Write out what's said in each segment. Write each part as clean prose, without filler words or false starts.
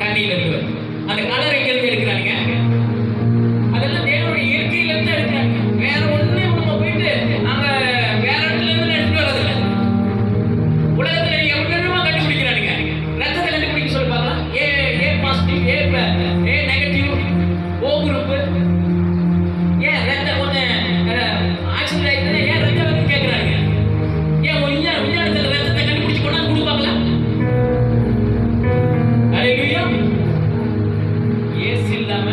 தண்ணியில இருந்து வருது. அந்த கலர் எங்க இருந்து எடுக்கிறாங்க? அதெல்லாம் தேவனுடைய இயற்கையில இருந்து எடுக்கிறாங்க. வேற ஒண்ணு நம்ம போயிட்டு நாங்க வேற இடத்துல இருந்து எடுத்துட்டு வரதில்லை. உலகத்துல எவ்வளவு கண்டுபிடிக்கிறானுங்க. ரத்தத்தை கண்டுபிடிக்க சொல்லி பார்க்கலாம். A positive, A negative, O group. ஏன் ரத்தம் ஒண்ணு ஆக்சிடென்ட் ஆயிடுது, ஏன் ரத்தம் கேட்கிறாங்க? ஏன் விஞ்ஞானத்துல ரத்தத்தை கண்டுபிடிச்சு கொண்டா கொடுப்பாங்களா? ஹalleluya. இயேசு இல்லாம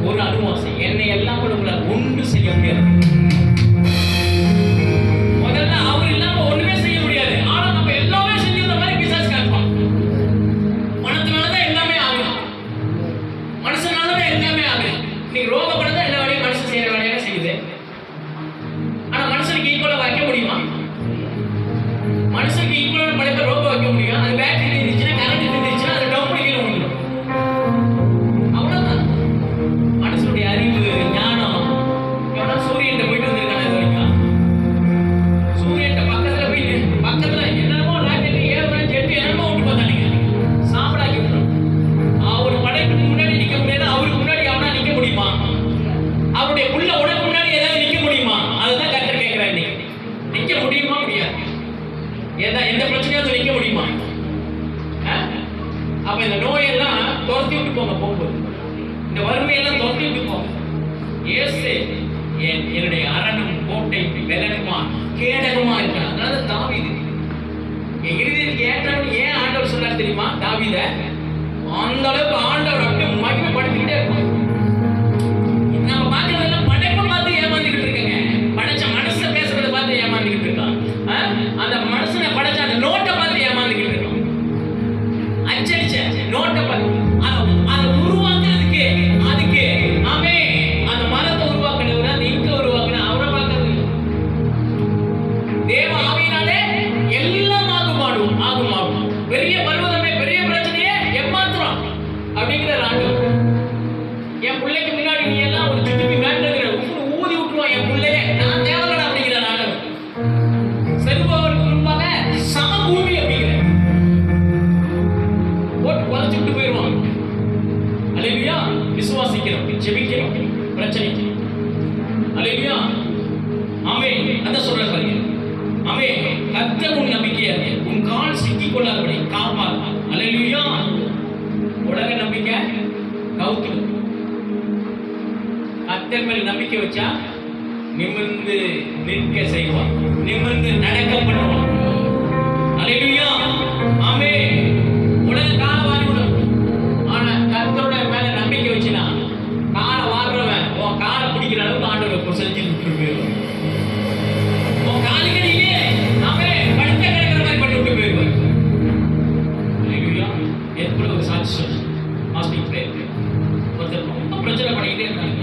ஒரு அனுவாசம் என்னை எல்லாம் உங்களை ஒன்று செய்ய முடியாது. முதல்ல அவர் இல்லாம ஒண்ணுமே செய்ய முடியாது. ஆனா நம்ம எல்லாமே செஞ்சிருந்த மாதிரி பிசாசு காட்டுவான். பணத்தினாலதான் எல்லாமே ஆகும், மனுஷனாலதான் எல்லாமே ஆகும். நீ ரோக பணம் எல்லா வேலையும் மனுஷன் செய்யற வேலையாக செய்யுது. ஆனா மனுஷனுக்கு ஈக்குவலா வைக்க முடியுமா? மனுஷனுக்கு ஈக்குவலான படைப்பை ரோபோ வைக்க முடியும். அது பேட்டரி இருந்துச்சுன்னா, கரண்ட் இருந்துச்சுன்னா அது டவுன் பண்ணி கீழே விழுந்துடும். அவ்வளவுதான். மனுஷனுடைய அறிவு, ஞானம். எவனா சூரியன் போயிட்டு வந்திருக்கான இது வரைக்கும்? சூரியன் பக்கத்துல போய் பக்கத்துல என்னமோ ராக்கெட், ஏவன், ஜெட் என்னமோ விட்டு பார்த்தானுங்க. சாப்பிடாக்கி விட்டுரும். அவர் படைப்புக்கு முன்னாடி நிக்க முடியாது. அவருக்கு முன்னாடி அவனா நிக்க முடியுமா? அவருடைய புள்ள உடம்பு முன்னாடி ஏதாவது நிக்க முடியுமா? அதுதான் கர்த்தர் கேட்கிறார். இன்னைக்கு நிக்க முடியுமா? முடியாது. எந்த பிரச்சனையாவது நிக்க முடியுமா? அப்ப இந்த நோயெல்லாம் துரத்தி விட்டு போங்க. போகும்போது இந்த வறுமையெல்லாம் துரத்தி விட்டு போங்க. இயேசு என்னுடைய அரணும் கோட்டை வெலனுமா கேடகமா இருக்கான். அதனால தாவீது என் இருதயத்துக்கு ஏற்றவன் ஏன் ஆண்டவர் சொன்னார் தெரியுமா? தாவீத அந்த அளவுக்கு ஆண்டவர் அப்படியே மகிமைப்படுத்திக்கிட்டே இருப்பான். நம்ம பார்க்கறதெல்லாம் படைப்பை பார்த்து ஏமாந்துக்கிட்டு இருக்கேங்க. படைச்ச மனசை பேசுறதை பார்த்து ஏமாந்துக்கிட்டு இருக்கான். அந்த மனுஷனை படைச்ச அந்த நோட்டை பார்த்து ஏமாந்துக்கிட்டு இருக்கோம். அச்சடிச்ச நோட்டை பார்த்து அதை உருவாக்குறதுக்கு அதுக்கு ஆமே அந்த மரத்தை உருவாக்குனவரா நீங்க உருவாக்குன அவரை பார்க்கறது. தேவ ஆவியினாலே எல்லாம் ஆகும். பெரிய பர்வதமே, பெரிய பிரச்சனையே ஏமாத்துறோம் அப்படிங்கிற ஆண்டவர். என் பிள்ளைக்கு முன்னாடி நீ எல்லாம் ஒரு சுத்தி மேட்டுங்கிற ஊதி விட்டுருவான். என் பிள்ளைய நான் தேவலடா அப்படிங்கிற ஆண்டவர். செல்பவருக்கு முன்பாக சம பூமி அப்படிங்கிற போட்டு குறைச்சு விட்டு போயிடுவான். அல்லேலூயா. விசுவாசிக்கிறோம், ஜெபிக்கிறோம் பிரச்சனைக்கு. அல்லேலூயா. ஆமென். அதான் சொல்ற பாருங்க. ஆமென். கர்த்தர் உன் நம்பிக்கையா உன் கால் சிக்கிக் கொள்ளாதபடி காப்பார். அல்லேலூயா. உலக நம்பிக்கை கவுத்துடும். கர்த்தர் மேல் நம்பிக்கை வச்சா நிமிர்ந்து நிற்க செய்வான், நிமிர்ந்து நடக்க பண்ணுவான். அல்லேலூயா. ஆமென். உலக கால வாரி விடும். ஆனா கர்த்தரோட மேல நம்பிக்கை வச்சினா கால வாடுறவன் உன் காலை பிடிக்கிற அளவுக்கு ஆண்டவர் செஞ்சு விட்டு போயிடுவான். உன் காலுக்கு நீங்க ஆமென் படுத்த கிடக்கிற மாதிரி பண்ணி விட்டு போயிடுவார். அல்லேலூயா. எப்படி ஒரு சாட்சி சொல்லு. மாஸ்டிங் பிரேயர் ஒருத்தர் ரொம்ப பிரச்சனை பண்ணிக்கிட்டே இருந்தாங்க.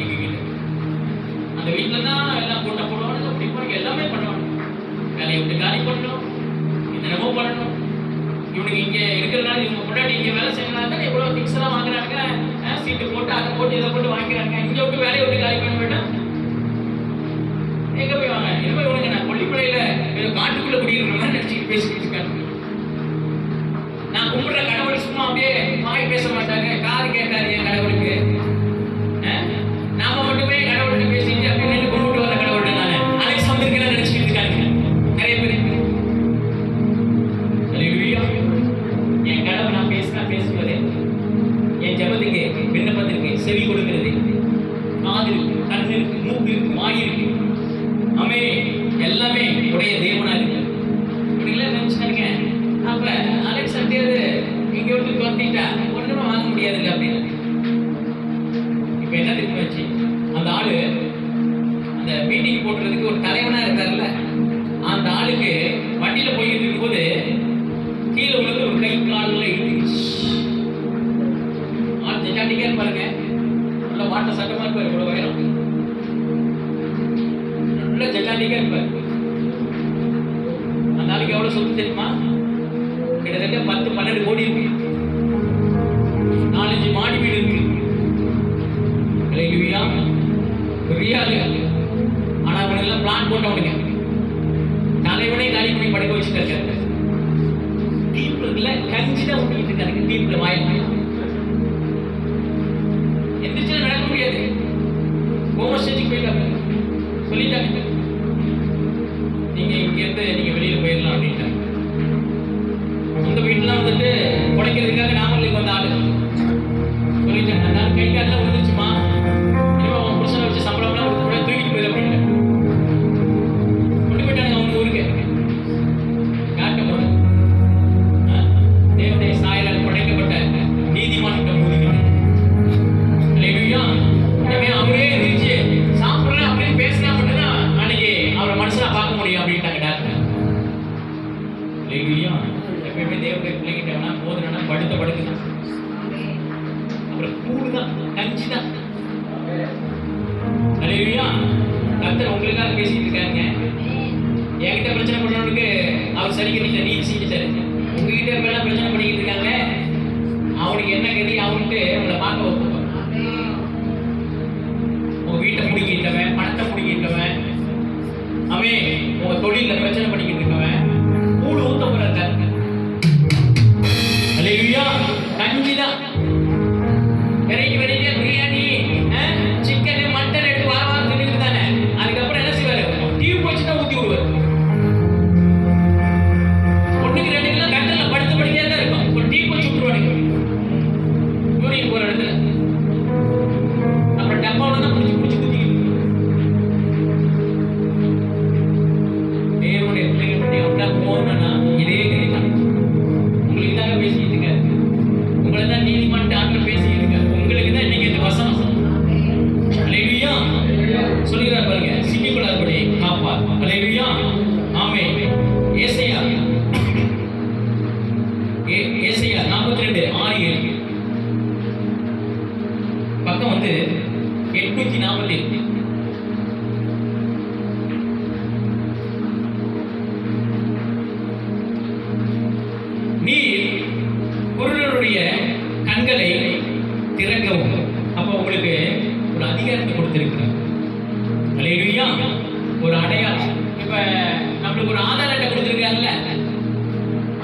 அந்த வீட்டில் தான் எல்லாம் கூட்ட போடுவாங்க, அப்படி போடுவாங்க, எல்லாமே பண்ணுவாங்க. வேலையை விட்டு காலி பண்ணணும், என்னென்னமோ பண்ணணும். இவனுக்கு இங்கே இருக்கிறதுனால இவங்க முன்னாடி இங்கே வேலை செய்யறதுனால தான் எவ்வளோ திங்ஸ் எல்லாம் வாங்குறாங்க. சீட்டு போட்டு அதை போட்டு இதை போட்டு வாங்கிக்கிறாங்க. இங்கே விட்டு வேலையை விட்டு காலி பண்ண வேண்டாம். எங்கே போய் வாங்க? இனிமே இவனுக்கு நான் கொல்லிப்படையில் ஏதோ காட்டுக்குள்ளே குடியிருக்கிற மாதிரி நினச்சிக்கிட்டு பேசிக்கிட்டு இருக்காங்க. நான் கும்பிட்ற கடவுள் சும்மா அப்படியே வாய் பேச மாட்டாங்க. காது கேட்காது என் கடவுளுக்கு. நாம மட்டுமே கடவுள்கிட்ட பேசிட்டு அப்படி நின்று கும்பிட்டு வர கடவுள்கிட்ட நான் அலெக்ஸ் வந்திருக்கேன்னு நினைச்சுக்கிட்டு இருக்காங்க நிறைய பேர். அல்லேலூயா. என் கடவுள் நான் பேசுவது, என் ஜெபத்துக்கு விண்ணப்பத்திற்கு செவி கொடுக்கிறது. காது இருக்கு, கண் இருக்கு, மூக்கு இருக்கு, வாய் இருக்கு. ஆமென். எல்லாமே உடைய தேவனா இருக்கு. இப்படிலாம் நினைச்சுக்காருங்க. அப்ப அலெக்ஸ் அப்படியே இங்க விட்டு துரத்திட்டா ஒண்ணுமே வாங்க முடியாதுல்ல அப்படின்னு. இப்ப என்ன தெரியுமா வச்சு அந்த ஆளு அந்த மீட்டிங் போட்டுறதுக்கு ஒரு தலைவனா இருக்காருல்ல, அந்த ஆளுக்கு வண்டியில போயிட்டு இருக்கும்போது கீழே விழுந்து ஒரு கை காலில் இழுத்துச்சு. ஆள் ஜெட்டாண்டிக்கா இருப்பாருங்க. நல்ல வாட்ட சட்டமா இருப்பாரு, இவ்வளவு உயரம். நல்ல ஜெட்டாண்டிக்கா இருப்பாரு. அந்த ஆளுக்கு எவ்வளவு சொத்து தெரியுமா? கிட்டத்தட்ட 10-12 கோடி இருக்கு. 4-5 மாடி வீடு இருக்கு. அல்லேலூயா. பெரிய ஆளு. ஆனா அவன் எல்லாம் பிளான் போட்டவனுங்க. தலைவனே காலி பண்ணி படுக்க வச்சுட்டு இருக்காரு. டீப்ல கஞ்சி தான் ஊட்டிட்டு இருக்காரு. டீப்ல வாயில் கர்த்தர் உங்களுக்காக பேசிட்டு இருக்காங்க. என்கிட்ட பிரச்சனை பண்ணவனுக்கு அவர் சரி கட்டிட்ட நீதி செஞ்சுட்டாரு. உங்ககிட்ட இருக்கலாம் பிரச்சனை பண்ணிக்கிட்டு இருக்காங்க, அவனுக்கு என்ன கதி அவனுக்கு உங்களை பார்க்க வைப்போம். உங்க வீட்டை பிடிக்கிட்டவன், பணத்தை பிடிக்கிட்டவன், அவன் உங்க தொழில பிரச்சனை பண்ணிக்கிட்டு இருக்கவன் கூடு ஊத்த போறாங்க. அல்லேலூயா. கஞ்சிதான் வெரைட்டி வெரைட்டியா பிரியாணி, சிக்கன், மட்டன் எடுத்து வார வாரம் தின்னுட்டு தானே. அதுக்கப்புறம் என்ன செய்வாரு? டிவி போச்சுன்னா ஊத்தி விடுவாரு. ஒண்ணுக்கு 2 கிலோ கட்டல படுத்து படிக்கே தான் இருக்கும். ஒரு டீ போச்சு விட்டுருவானுங்க யூரின் போற இடத்துல. அப்புறம் டப்பாவோட தான் புடிச்சு புடிச்சு குத்திக்கிட்டு தேவனுடைய பிள்ளைகள் பண்ணி விட்டா போகணும்னா இதே கிடையாது. உங்களுக்கு தாங்க பேசிக்கிட்டு இருக்காரு, உங்களை தான் நீதிமன்ற ஆட்கள் பேசிக்கிட்டு இருக்காரு. உங்களுக்கு தான் இன்னைக்கு இந்த வசனம் அல்லேலூயா சொல்லுகிறார் பாருங்க. சிக்கிக்கொள்ளாதபடி காப்பார். அல்லேலூயா. ஆமென். ஏசாயா 42:6-7 பக்கம் வந்து 848. நீர் குருடருடைய கண்களை திறக்கவும். அப்ப உங்களுக்கு ஒரு அதிகாரத்தை கொடுத்திருக்கிறார். அல்லேலூயா. ஒரு அடையாளம். இப்ப நம்மளுக்கு ஒரு ஆதார் அட்டை கொடுத்திருக்காங்கல்ல,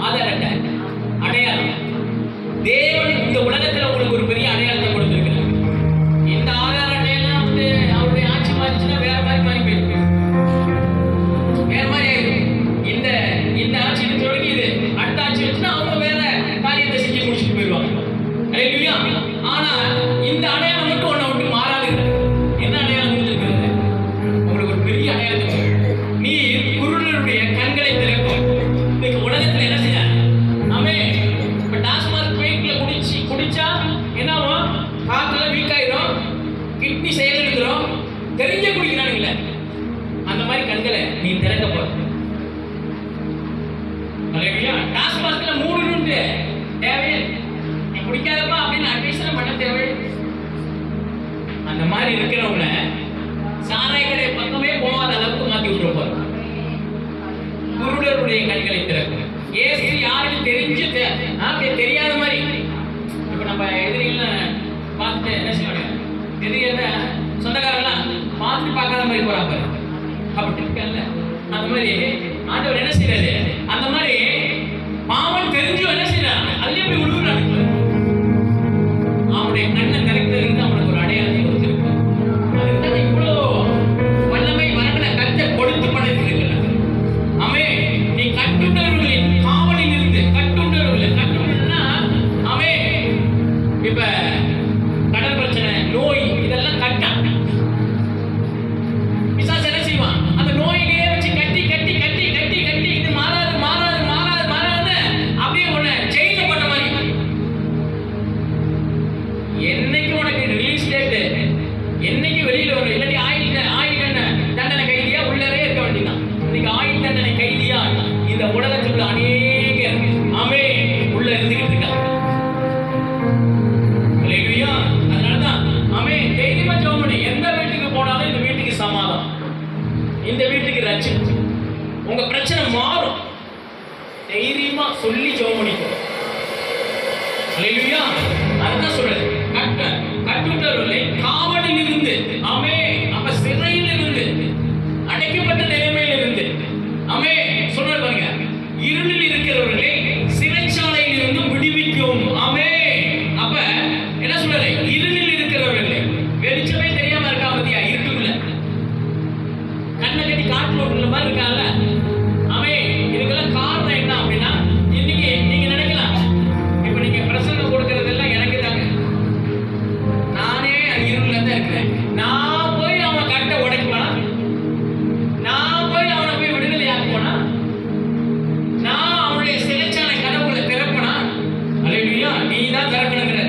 ஆதார் அட்டை அடையாளம். தேவன் இந்த உலகத்துல உங்களுக்கு ஒரு பெரிய அடையாளத்தை கொடுத்திருக்கிறார். இந்த ஆதார் அட்டையெல்லாம் வந்து அவருடைய ஆட்சி மாறிச்சுன்னா வேற மாதிரி மாறி போயிருக்கு, வேற மாதிரி ஆயிடும். இந்த ஆட்சி தொடங்கியது, அடுத்த ஆட்சி வச்சுன்னா அவங்க வேற காரியத்தை செஞ்சு முடிச்சுட்டு போயிடுவாங்க. அல்லேலூயா. ஆனா இந்த அடையாளம் மட்டும் ஒன்றை விட்டு மாறாது. என்ன அடையாளம் கொடுத்திருக்கிறது? உங்களுக்கு ஒரு பெரிய அடையாளத்தை. நீர் குருடருடைய கண்களை திறக்கும். இன்னைக்கு உலகத்துல என்ன செய்ய ஆமே. இப்ப டாஸ்மார்க் பெயிண்ட்ல குடிச்சா என்ன ஆகும்? காத்துல வீக் ஆயிரும், கிட்னி செயலிழந்துரும். தெரிஞ்ச குடிக்கிறானுங்களே, அந்த மாதிரி கண்களை நீ திறக்க போற. அல்லேலூயா. டாஸ்மார்க்ல மூடணும்னு தேவையே, நீ குடிக்காதப்பா அப்படின்னு அட்வைஸ் பண்ண தேவை. அந்த மாதிரி இருக்கிறவங்கள சாராய கடை பக்கமே போகாத அளவுக்கு மாத்தி விட்டுருப்பார். குருடருடைய கண்களை திறக்கும். ஏசு யாருக்கு தெரிஞ்சு தெரியாத மாதிரி. இப்ப நம்ம எதிரிகள் பார்த்துட்டு என்ன செய்வாங்க? எதிரிகள் சொந்தக்காரெல்லாம் பார்த்துட்டு பார்க்காத மாதிரி போறாங்க. அப்படி இருக்கல. அந்த மாதிரி ஆண்டவர் என்ன செய்யறாரு? அந்த மாதிரி பாவம் தெரிஞ்சு என்ன செய்யறாங்க? அதுலயே போய் விழுவுறாங்க. அவனுடைய கண்ணை திறக்கிறதுக்கு அவனுக்கு ஒரு அடையாளத்தை கொடுத்திருக்கு. அதுதான் இவ்வளோ வல்லமை வரங்களை கத்தை கொடுத்து படைத்திருக்கிறார். ஆமே. நீ கட்டுண்டவர்களின் காவலில் இருந்து கட்டுண்டவர்கள்னா ஆமே. இப்ப கடன் பிரச்சனை, நோய், இதெல்லாம் கட்டா பிசாசு என்ன செய்வான்? அந்த நோயிலேயே வச்சு கட்டி கட்டி கட்டி கட்டி கட்டி இது மாறாது மாறாது மாறாது மாறாது அப்படியே உன்னை ஜெயில பண்ண மாதிரி. என்னைக்கு உனக்கு ரிலீஸ் டேட், என்னைக்கு வெளியில வரும்? இல்லாட்டி ஆயுள் தண்டனை கைதியா உள்ளே இருக்க வேண்டியதான். இன்னைக்கு ஆயுள் தண்டனை கைதியா இந்த உலகத்துக்குள்ள அநேக ஆமே உள்ள இருந்துகிட்டு இருக்காங்க. அல்லேலூயா. அதனாலதான் ஆமே தைரியமா ஜெபம் பண்ணு. எந்த வீட்டுக்கு போனாலும் இந்த வீட்டுக்கு சமாதானம், இந்த வீட்டுக்கு ரட்சிப்பு, உங்க பிரச்சனை மாறும். தைரியமா சொல்லி ஜெபம் பண்ணிக்கோ. அல்லேலூயா. அதுதான் சொல்றது. கட்டுண்டவர்களை காவலில் இருந்து ஆமே. அப்ப சிறையில் இருந்து, அடைக்கப்பட்ட நிலைமையில் இருந்து ஆமே சொல்ற பாருங்க. இருளில் இருக்கிறவர்களை சிறைச்சாலையில் இருந்து விடுவிக்கும். ஆமே. அப்ப என்ன சொல்றது? இருளில் இருக்கிறவர்களை, வெளிச்சமே தெரியாம இருக்கா பத்தியா? இருட்டுக்குள்ள கண்ணை கட்டி காட்டு ஓட்டுல மாதிரி இருக்காங்க. ஆமே. இதுக்கெல்லாம் காரணம் என்ன அப்படின்னா, இன்னைக்கு நீங்க நினைக்கலாம், இப்ப நீங்க பிரசங்கம் கொடுக்கறதெல்லாம் எனக்கு தாங்க, நானே இருள்ல தான் இருக்கிறேன். நான் போய் அவனை கட்டை உடைக்குவானா? நான் போய் அவனை போய் விடுதலை ஆக்குவானா? நான் அவனுடைய சிறைச்சாலை கதவுகளை திறப்பனா? அல்லேலூயா. நீ தான் திறக்கணுங்கிற.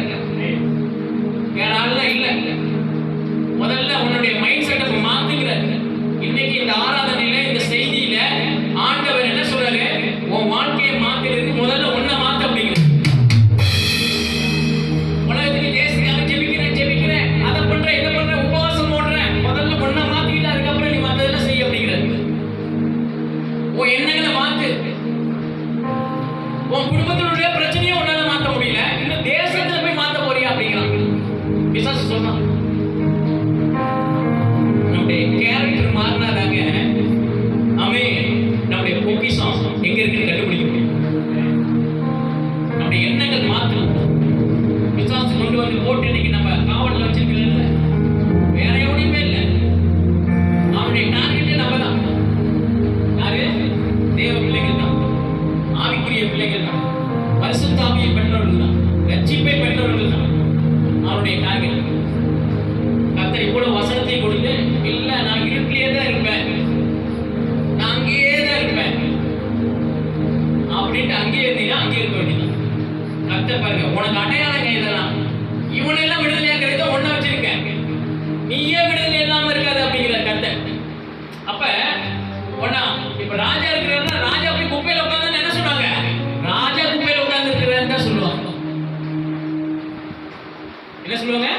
என்ன சொல்லுவாங்க?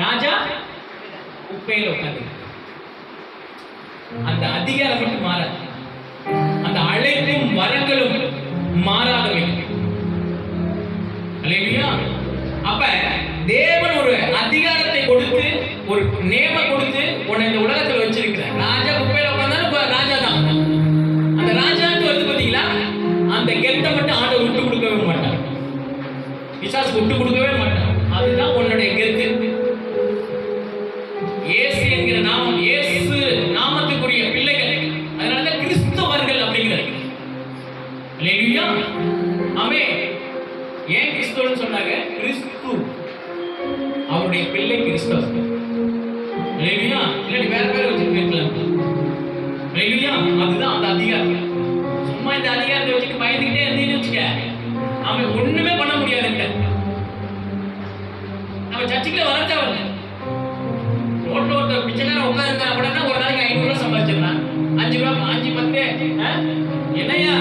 ராஜா குப்பையில உட்கார்ந்து. அந்த அதிகாரம் மட்டும் மாறாது, அந்த அழைப்பும் வரங்களும் மாறாதவை. அல்லேலூயா. அப்ப தேவன் ஒரு அதிகாரத்தை கொடுத்து, ஒரு நேம கொடுத்து உன்னை இந்த உலகத்துல வச்சிருக்கிறார். ராஜா குப்பையில உட்கார்ந்தாலும் ராஜா தான். அந்த ராஜான்னு வந்து பாத்தீங்களா, அந்த கெத்தை மட்டும் ஆண்டவர் விட்டு கொடுக்கவே மாட்டார், பிசாசு விட்டு கொடுக்கவே மாட்டார். அதுதான் உன்னுடைய கெத்து. இயேசு என்கிற நாமம், இயேசு நாமத்துக்குரிய பிள்ளைகள், அதனாலதான் கிறிஸ்தவர்கள் அப்படிங்கிறார். அல்லேலூயா. ஆமென். ஏன் கிறிஸ்தவன்னு சொன்னாங்க? கிறிஸ்து அவருடைய பிள்ளை கிறிஸ்தவர். அல்லேலூயா. இல்லாட்டி வேற பேர் வச்சிருக்கலாம். அல்லேலூயா. அதுதான் அந்த அதிகாரம். சும்மா இந்த அதிகாரத்தை வச்சுட்டு பயந்துக்கிட்டே இருந்தீங்கன்னு வச்சுக்க, அவன் ஒண்ணுமே பண்ண முடியாதுங்க. நம்ம சர்ச்சுக்குள்ள வர தேவையில்லை. ரோட்ல ஒருத்தர் பிச்சைக்காரன் உட்கார்ந்தா அப்படின்னா ஒரு நாளைக்கு 500 ரூபாய் சம்பாதிச்சிடலாம். 5 ரூபாய் 5 10 என்னையா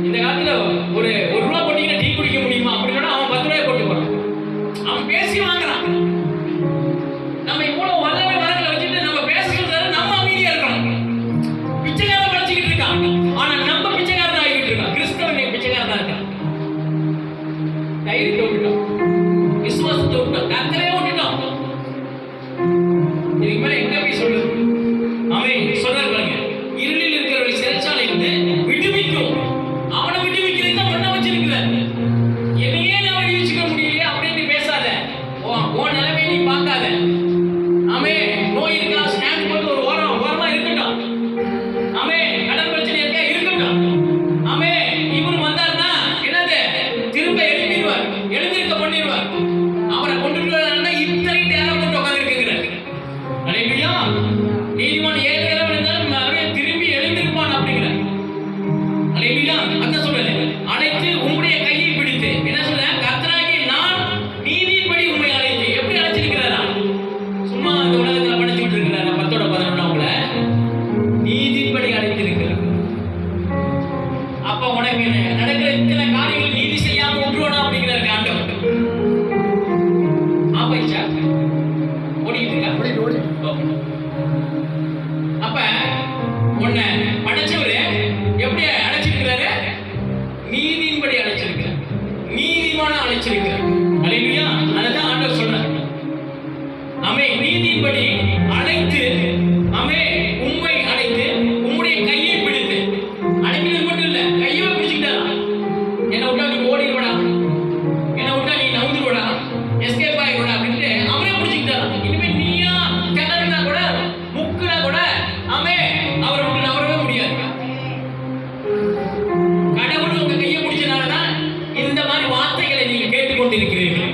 இந்த காலத்துல ஒரு ரூபா போட்டீங்கன்னா டீ குடிக்க முடியுமா அப்படின்னா அவன் 10 ரூபாய் போட்டு போறான். அவன் பேசி வாங்குறான். நம்ம இவ்வளவு வல்லமை வரங்களை வச்சுட்டு நம்ம பேசுறது நம்ம அமைதியா இருக்கணும். பிச்சைக்காரன் படிச்சுக்கிட்டு இருக்கான், ஆனா நம்ம பிச்சைக்காரன் ஆகிட்டு இருக்கான். கிறிஸ்தவன் பிச்சைக்காரன் தான் இருக்கான். தைரியத்தை விட்டுட்டோம், விசுவாசத்தை விட்டோம், கர்த்தரை விட்டுட்டோம். இதுக்கு மேல எங்க போய் சொல்றது? அவன் சொல்றாரு பாருங்க, இருளில் இருக்கிறவரை சிறைச்சாலையிலிருந்து விடுவிக்கும். அவனை விடுவிக்கிறது தான் ஒண்ணா வச்சிருக்கிறார். என்னையே நான் விடுவிச்சுக்க முடியலையே அப்படின்னு பேசாத. உன் நிலைமையை நீ பார்க்காத. அவன் நோய் இருக்கா, ஸ்டாண்ட் போட்டு ஒரு ஓரமா இருக்கட்டும். அவன் கடன் பிரச்சனை இருக்கா, இருக்கட்டும். அவன் இவரு வந்தாருன்னா என்னது திரும்ப எழுப்பிடுவார், எழுந்திருக்க பண்ணிடுவார். அவரை கொண்டு இத்தனை நேரம் கொண்டு உட்கார்ந்திருக்கிறார். அல்லேலூயா. நீதிமான் 7 தடவை இருந்தாலும் அவன் திரும்பி எழுந்திருப்பான் அப்படிங்கிறார். அல்லேலூயா. அதான் சொல்றாரு, அழைத்து உம்முடைய கையை பிடித்து. என்ன சொல்ற? கர்த்தராகிய நான் நீதியின்படி உம்மை அழைத்து. எப்படி அழைச்சிருக்கிறாரா? சும்மா அந்த உலகத்துல படிச்சுட்டு இருக்கிறாரா? 10:11 உங்களை நீதியின்படி அழைத்திருக்கிறார். அப்ப உனக்கு நடக்கிற இத்தனை காரியங்கள் நீதி செய்யாம விட்டுருவானா அப்படிங்கிறாரு ஆண்டவர். ஆபைச்சா ஓடிட்டு இருக்கா? அப்ப உன்னை படைச்சவரு எப்படி அழைச்சிருக்கிறாரு? நீதியின்படி அழைச்சிருக்கிறார், நீதிமான அழைச்சிருக்கிறார். அல்லேலூயா. அதுதான் ஆண்டவர் சொல்றார். அமே நீதியின்படி அழைத்து, அமே உம்மை அழைத்து உம்முடைய கையை பிடித்து. அழைக்கிறது மட்டும் இல்ல, கையை பிடிச்சுக்கிட்டாரா? என்னை விட்டா நீ ஓடிடுவடா, என்னை விட்டா நீ நவுந்துடுவடா, எஸ்கேப் ஆகிடுவடா அப்படின்ட்டு அவரே பிடிச்சுக்கிட்டாரா? இனிமே நீயா கிணறுனா கூட முக்குனா கூட அமே அவரை விட்டு நவரவே முடியாது. கடவுள் உங்க கையை பிடிச்சனாலதான் இந்த மாதிரி வார்த்தைகளை நீங்க கேட்டுக்கொண்டிருக்கிறீர்கள்.